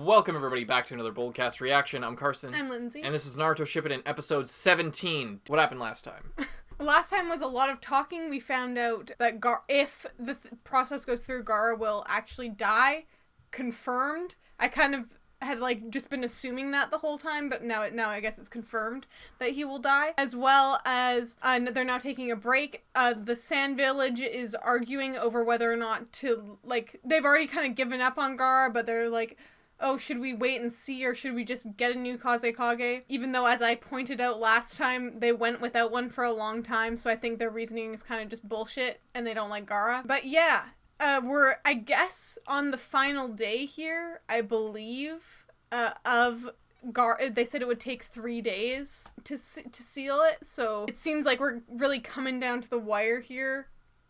Welcome everybody back to another Boldcast reaction. I'm Carson. I'm Lindsay. And this is Naruto Shippuden episode 17. What happened last time? Last time was a lot of talking. We found out that if the process goes through, Gaara will actually die. Confirmed. I kind of had just been assuming that the whole time, but now I guess it's confirmed that he will die. As well as they're now taking a break. The Sand Village is arguing over whether or not to they've already kind of given up on Gaara, but they're like, oh, should we wait and see, or should we just get a new Kazekage? Even though, as I pointed out last time, they went without one for a long time, so I think their reasoning is kind of just bullshit, and they don't like Gaara. But yeah, we're, I guess, on the final day here, I believe, of Gaara. They said it would take 3 days to seal it, so it seems like we're really coming down to the wire here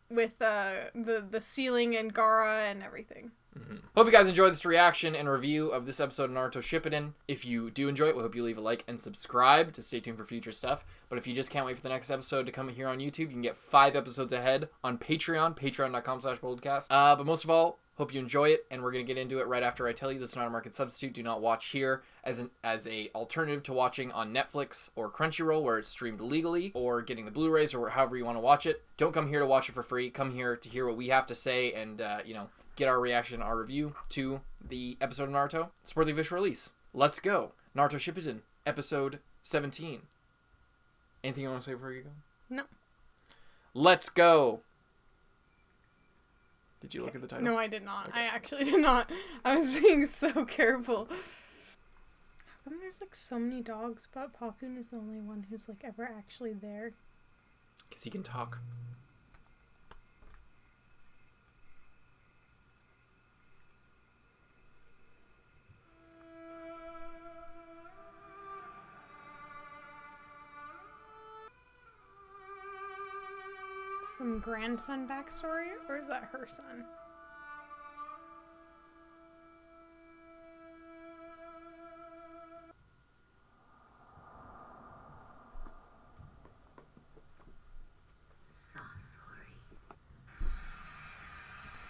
with the sealing and Gaara and everything. Mm-hmm. Hope you guys enjoyed this reaction and review of this episode of Naruto Shippuden. If you do enjoy it, we hope you leave a like and subscribe to stay tuned for future stuff. But if you just can't wait for the next episode to come here on YouTube, you can get 5 episodes ahead on Patreon, patreon.com/boldcast. But most of all, hope you enjoy it, and we're going to get into it right after I tell you this is not a market substitute. Do not watch here as a alternative to watching on Netflix or Crunchyroll, where it's streamed legally, or getting the Blu-rays, or however you want to watch it. Don't come here to watch it for free. Come here to hear what we have to say and, get our reaction, our review to the episode of Naruto. Support the official release. Let's go. Naruto Shippuden, episode 17. Anything you want to say before you go? No. Let's go. Did you look at the title? No, I did not. Okay. I actually did not. I was being so careful. How come there's so many dogs, but Pakun is the only one who's ever actually there? Because he can talk. Some grandson backstory, or is that her son?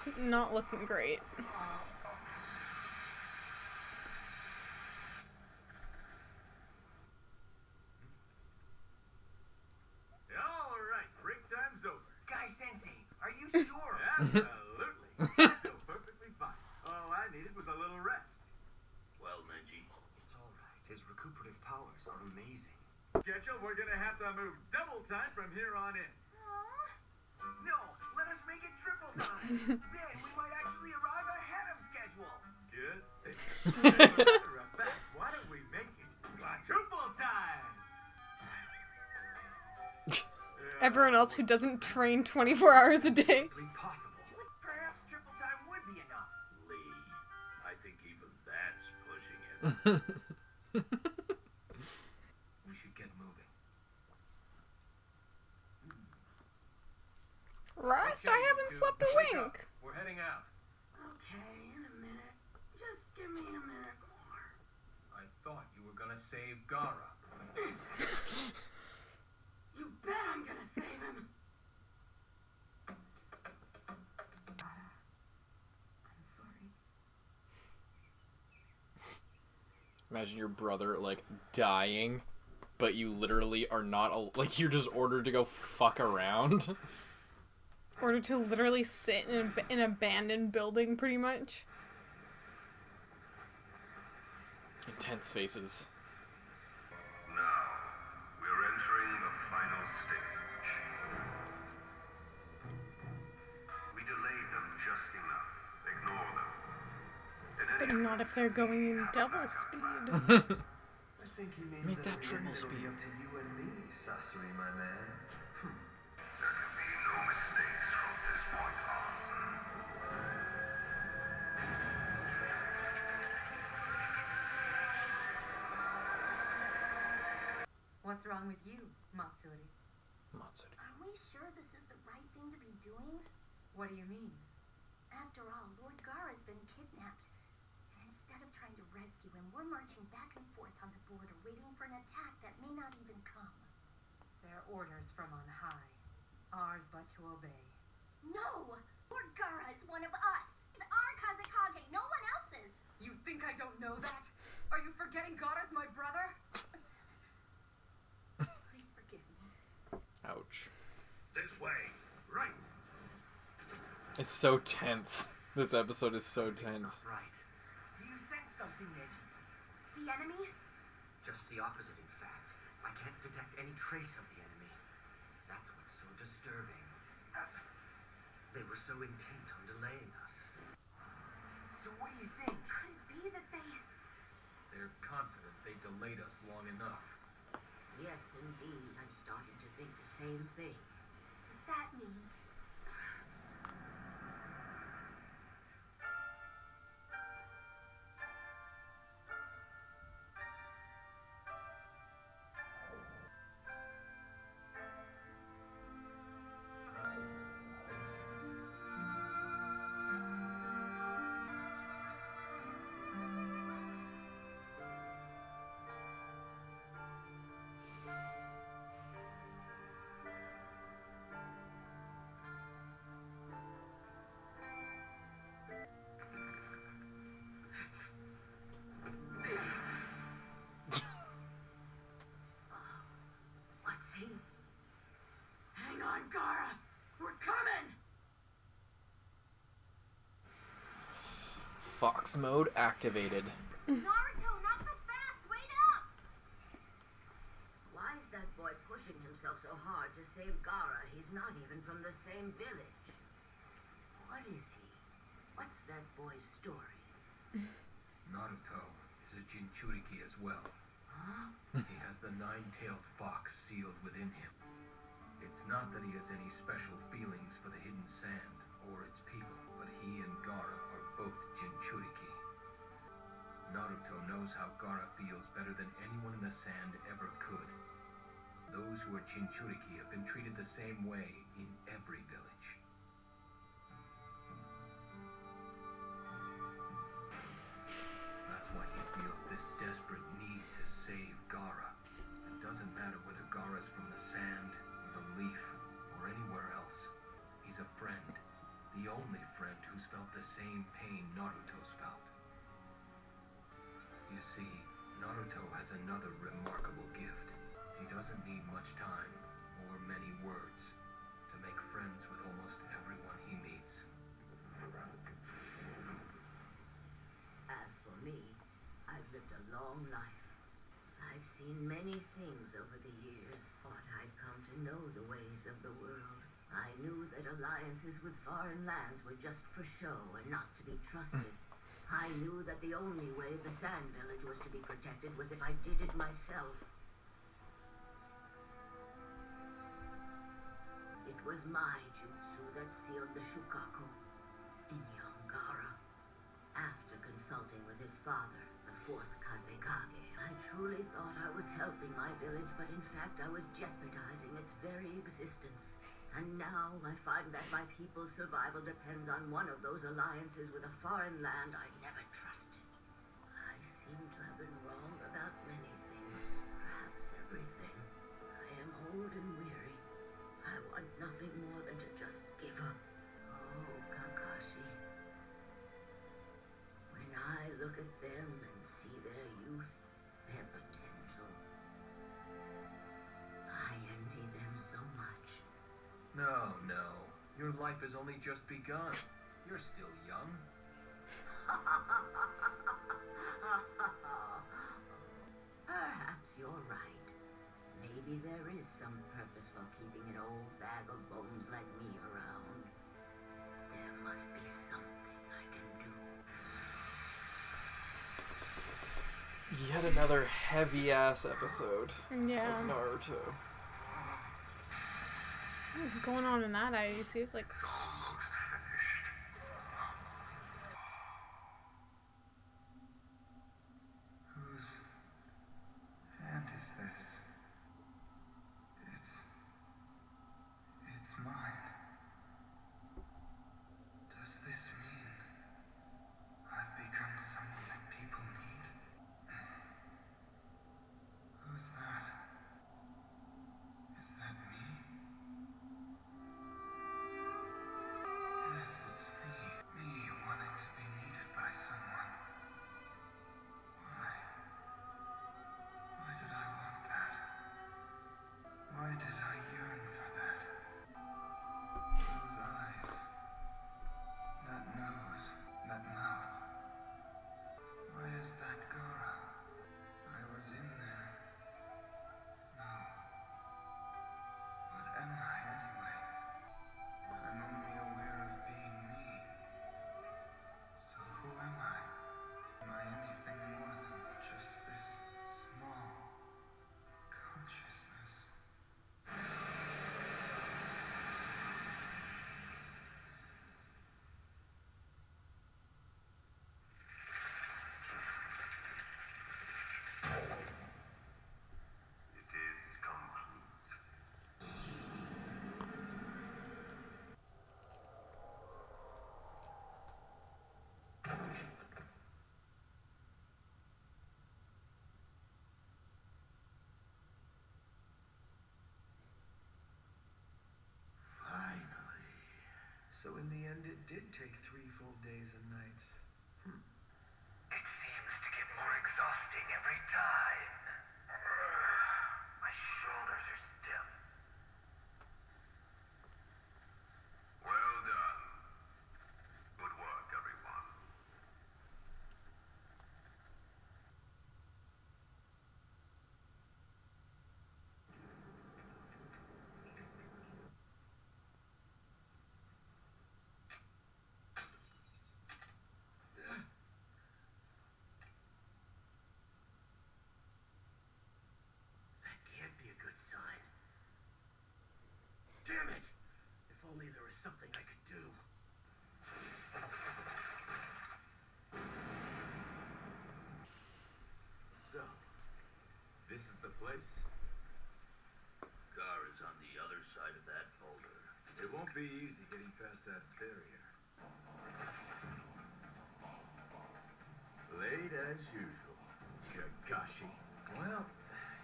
It's not looking great. Absolutely. I feel perfectly fine. All I needed was a little rest. Well, Neji, it's all right. His recuperative powers are amazing. Ketchel, we're gonna have to move double time from here on in. No, let us make it triple time. Then we might actually arrive ahead of schedule. Good. As a matter of fact, why don't we make it quadruple time? Everyone else who doesn't train 24 hours a day. Possible. Perhaps triple time would be enough. Lee, I think even that's pushing it. We should get moving. Rest? I haven't slept a wink. We're heading out. Okay, in a minute. Just give me a minute more. I thought you were gonna save Gaara. You bet I'm gonna save him. I'm sorry. Imagine your brother, dying, but you literally are not, you're just ordered to go fuck around. Ordered to literally sit in an abandoned building, pretty much. Intense faces. Now, we're entering the final stage. We delayed them just enough. Ignore them. But not if they're going in double speed. I think he means Make that at the triple end it'll be speed. up to you and me, Sasori, my man. There can be no mistakes from this point on. What's wrong with you, Matsuri? Matsuri. Are we sure this is the right thing to be doing? What do you mean? After all, Lord Gaara's been kidnapped. And instead of trying to rescue him, we're marching back and forth on the border, waiting for an attack that may not even come. They're orders from on high. Ours but to obey. No! Lord Gaara is one of us! He's our Kazekage, no one else's! You think I don't know that? Are you forgetting Gaara's my brother? Please forgive me. Ouch. This way. Right. It's so tense. This episode is so tense. Not right. Do you sense something, Neji? The enemy? Just the opposite, in fact. I can't detect any trace of the enemy. That's what's so disturbing. They were so intent on delaying us. So what do you think? Could it be that they... They're confident they delayed us long enough. Yes, indeed. I'm starting to think the same thing. That means... What's he? Hang on, Gaara! We're coming! Fox mode activated. Naruto, not so fast! Wait up! Why is that boy pushing himself so hard to save Gaara? He's not even from the same village. What is he? What's that boy's story? Naruto is a Jinchuriki as well. Huh? He has the nine-tailed fox sealed within him. It's not that he has any special feelings for the hidden sand or its people, but he and Gaara are both Jinchuriki. Naruto knows how Gaara feels better than anyone in the sand ever could. Those who are Jinchuriki have been treated the same way in every village. That's why he feels this desperate need to save Gaara. It doesn't matter whether Gaara's from the sand, or the leaf, or anywhere else. He's a friend. The only friend who's felt the same pain Naruto's felt. You see, Naruto has another remarkable gift. He doesn't need much time, or many words, to make friends with almost everyone he meets. As for me, I've lived a long life. I've seen many things over the years. Thought I'd come to know the ways of the world. I knew that alliances with foreign lands were just for show and not to be trusted. I knew that the only way the Sand Village was to be protected was if I did it myself. It was my jutsu that sealed the Shukaku in young Gaara. After consulting with his father, the fourth Kazekage, I truly thought I was helping my village, but in fact I was jeopardizing its very existence. And now I find that my people's survival depends on one of those alliances with a foreign land I never trusted. I seem to have been wrong about many things, perhaps everything. I am old and weary. I want nothing more than to just give up. Oh, Kakashi. When I look at them and see their youth, their potential, I envy them so much. No, no. Your life has only just begun. You're still young. Perhaps you're right. Maybe there is some purpose for keeping an old bag of bones like me around. There must be something I can do. Yet another heavy-ass episode Yeah. of Naruto. What's going on in that IEC? It's like... Whose hand is this? It's mine. Does this mean I've become someone that people need? Who's that? Is that me? So in the end, it did take 3 full days and nights. It seems to get more exhausting every time. My shoulders are stiff. Well done. Good work, everyone. That can't be a good sign. Damn it! If only there was something I could do. So, this is the place? Gaara's on the other side of that boulder. It won't be easy getting past that barrier. Late as usual, Kakashi. Well,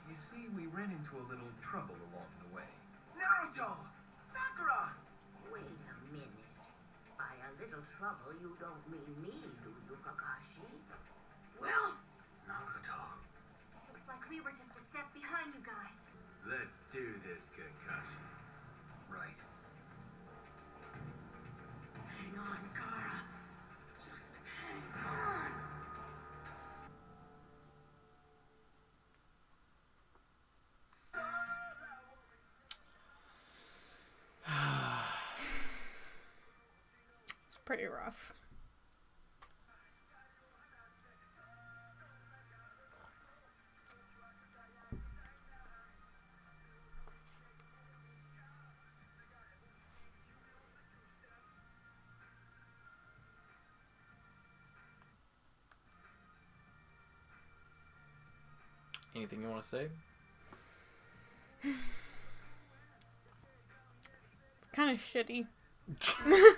you see, we ran into a little trouble along the way. Naruto! Sakura! Wait a minute. By a little trouble, you don't mean me, do you, Kakashi? Well, Naruto. Looks like we were just a step behind you guys. Let's do this, Kakashi. Right. Hang on, Gaara. Just hang on. It's pretty rough. Anything you want to say? It's kind of shitty. No.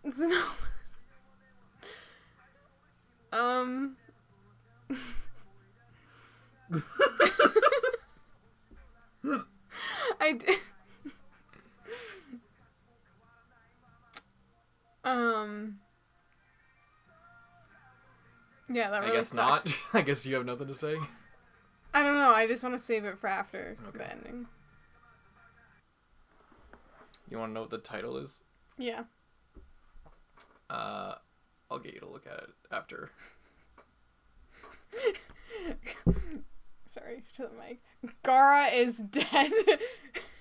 It's not. I did. Yeah, that I really guess sucks. not. I guess you have nothing to say. I don't know. I just want to save it for after the ending. You want to know what the title is? Yeah. I'll get you to look at it after. Sorry, to the mic. Gaara is dead.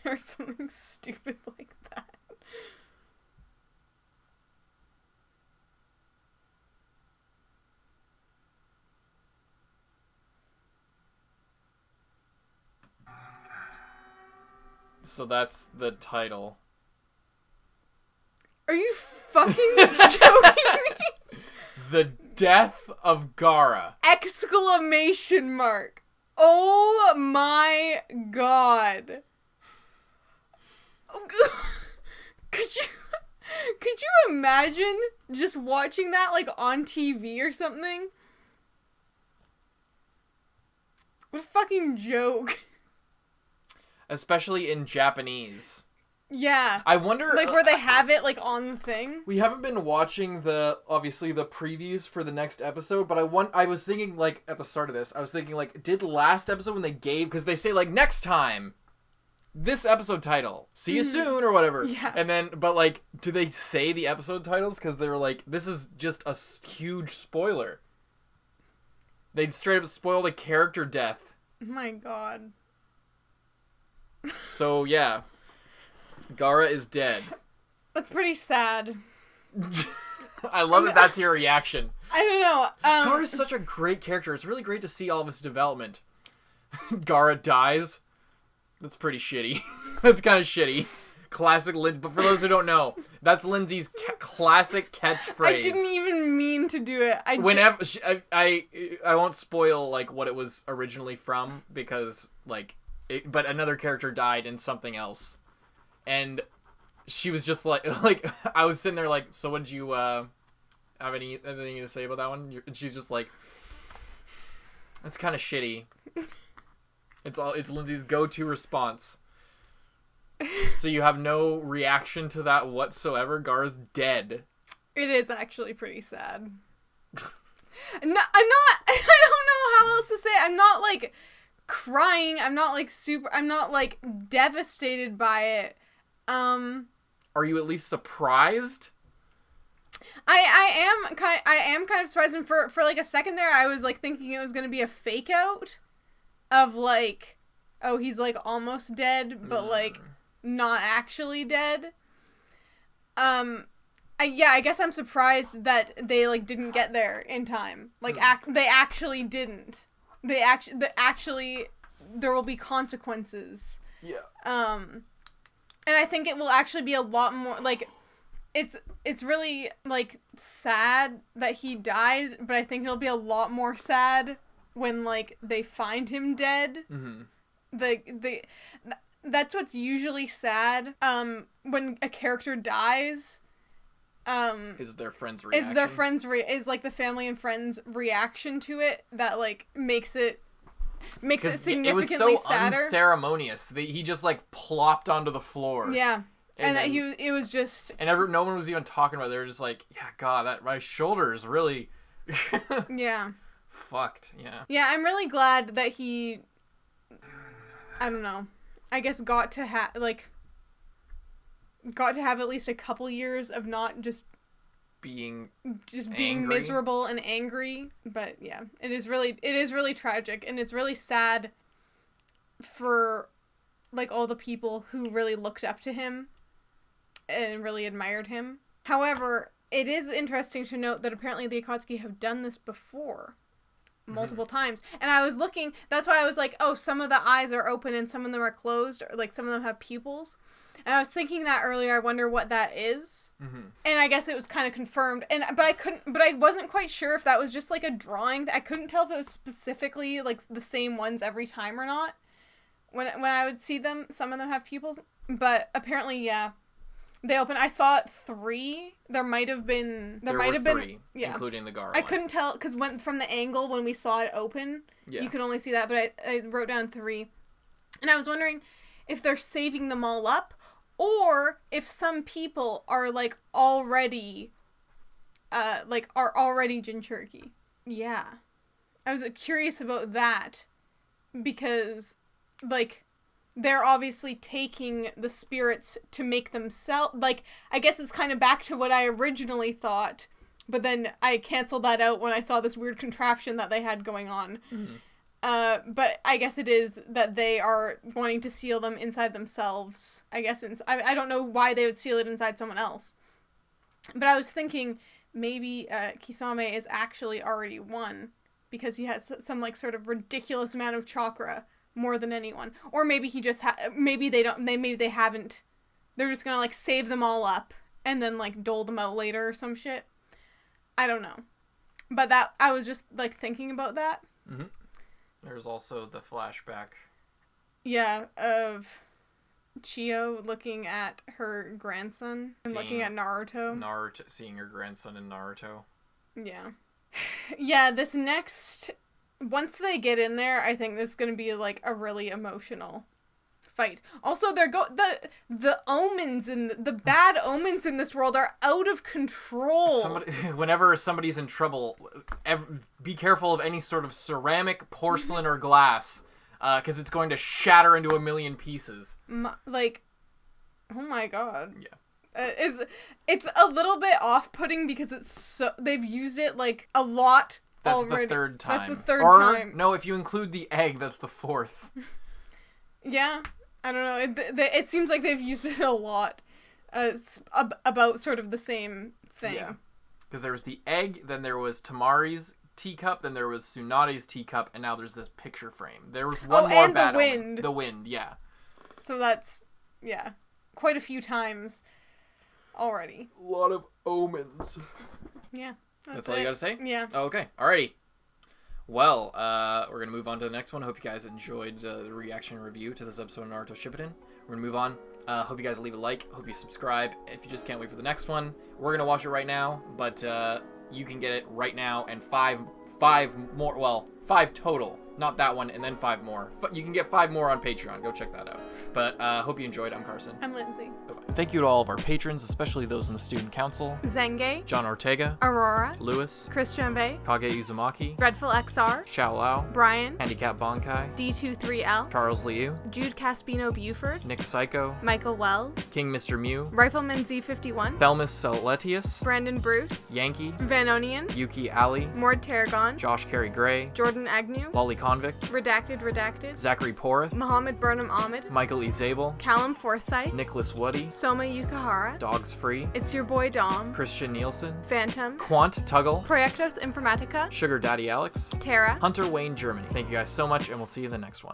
Or something stupid like that. So that's the title. Are you fucking joking me? The Death of Gaara. Exclamation mark. Oh my god. Could you imagine just watching that like on TV or something? What a fucking joke. Especially in Japanese. Yeah. I wonder... Like where they have it like on the thing. We haven't been watching obviously the previews for the next episode, but I was thinking like at the start of this, I was thinking like, did last episode when they gave, because they say like next time, this episode title, see you soon or whatever. Yeah. And then, but like, do they say the episode titles? Because they're like, this is just a huge spoiler. They'd straight up spoiled a character death. Oh my god. So yeah, Gaara is dead. That's pretty sad. I love that that's your reaction. I don't know. Gaara's such a great character. It's really great to see all of his development. Gaara dies. That's pretty shitty. That's kind of shitty. Classic Lin. But for those who don't know, that's Lindsay's classic catchphrase. I didn't even mean to do it. Whenever I won't spoil like what it was originally from, because like but another character died in something else, and she was just like I was sitting there like, so what did you have anything to say about that one? And she's just like, it's kind of shitty. It's Lindsay's go-to response. So you have no reaction to that whatsoever? Gaara's dead. It is actually pretty sad. I don't know how else to say it. I'm not, like, crying. I'm not, like, devastated by it. Are you at least surprised? I am kind of surprised, and for like a second there, I was, like, thinking it was gonna be a fake out of, like, oh, he's, like, almost dead, but, like, not actually dead. I guess I'm surprised that they, like, didn't get there in time. Like, they actually didn't. Actually, there will be consequences. Yeah. And I think it will actually be a lot more, like, it's really, like, sad that he died, but I think it'll be a lot more sad when, like, they find him dead. Mm-hmm. That's what's usually sad, when a character dies. Is their friend's reaction? Is like the family and friends' reaction to it that, like, makes it significantly it was so sadder. Unceremonious. He just, like, plopped onto the floor. Yeah, and that it was just. And no one was even talking about it. They were just like, yeah, God, my shoulder is really. Yeah. Fucked. Yeah. Yeah, I'm really glad that he. I don't know. I guess got to have at least a couple years of not just being miserable and angry. But yeah, it is really tragic, and it's really sad for, like, all the people who really looked up to him and really admired him. However, it is interesting to note that apparently the Akatsuki have done this before. Multiple times. And I was looking, that's why I was like, oh, some of the eyes are open and some of them are closed, or, like, some of them have pupils. And I was thinking that earlier, I wonder what that is. Mm-hmm. And I guess it was kind of confirmed. But I wasn't quite sure if that was just, like, a drawing. I couldn't tell if it was specifically, like, the same ones every time or not. When I would see them, some of them have pupils. But apparently, yeah. They open. I saw 3. There might have been. There might have been 3, yeah, including the Gaara. I couldn't tell because from the angle when we saw it open, you could only see that. But I wrote down 3, and I was wondering if they're saving them all up, or if some people are, like, already, are already Jinchuriki. Yeah, I was curious about that because, like, they're obviously taking the spirits to make themselves, like, I guess it's kind of back to what I originally thought, but then I canceled that out when I saw this weird contraption that they had going on. Mm-hmm. But I guess it is that they are wanting to seal them inside themselves. I guess I don't know why they would seal it inside someone else. But I was thinking maybe Kisame is actually already one because he has some, like, sort of ridiculous amount of chakra. More than anyone. Or maybe he just maybe they haven't. They're just gonna, like, save them all up and then, like, dole them out later or some shit. I don't know. But that, I was just, like, thinking about that. Mm-hmm. There's also the flashback. Yeah, of Chiyo looking at her grandson and looking at Naruto. Seeing her grandson in Naruto. Yeah. Yeah, this next... Once they get in there, I think this is going to be, like, a really emotional fight. Also, the omens and the bad omens in this world are out of control. Whenever somebody's in trouble, be careful of any sort of ceramic, porcelain, or glass, because it's going to shatter into a million pieces. Like, oh my god. Yeah. It's a little bit off-putting because they've used it, like, a lot. That's already. The third time. That's the third time. No, if you include the egg, that's the 4th. Yeah, I don't know. It seems like they've used it a lot. About sort of the same thing. Yeah, because there was the egg, then there was Tamari's teacup, then there was Tsunade's teacup, and now there's this picture frame. There was one more and bad the wind. Element. The wind, yeah. So that's, yeah, quite a few times already. A lot of omens. Yeah. That's all you gotta say? Yeah. Oh, okay. Alrighty. Well, we're gonna move on to the next one. Hope you guys enjoyed the reaction review to this episode of Naruto Shippuden. We're gonna move on. Hope you guys leave a like. Hope you subscribe. If you just can't wait for the next one, we're gonna watch it right now. But you can get it right now, and five more, well, 5 total. Not that one, and then 5 more. You can get 5 more on Patreon. Go check that out. But hope you enjoyed. I'm Carson. I'm Lindsay. Bye-bye. Thank you to all of our patrons, especially those in the Student Council. Zenge, John Ortega, Aurora, Lewis, Christian Bay, Kage Uzumaki, Dreadful XR, Xiao Lao, Brian, Handicap Bonkai, D23L, Charles Liu, Jude Caspino Buford, Nick Psycho, Michael Wells, King Mr. Mew, Rifleman Z51, Thelmus Celetius, Brandon Bruce, Yankee, Vanonian, Yuki Ali, Mord Tarragon, Josh Carey Gray, Jordan Agnew, Lolly Convict, Redacted, Zachary Porth, Mohammed Burnham Ahmed, Michael E. Zabel, Callum Forsyth, Nicholas Woody, Soma Yukahara, Dogs Free, It's Your Boy Dom, Christian Nielsen, Phantom, Quant Tuggle, Proyectos Informatica, Sugar Daddy Alex, Tara. Hunter Wayne Germany. Thank you guys so much, and we'll see you in the next one.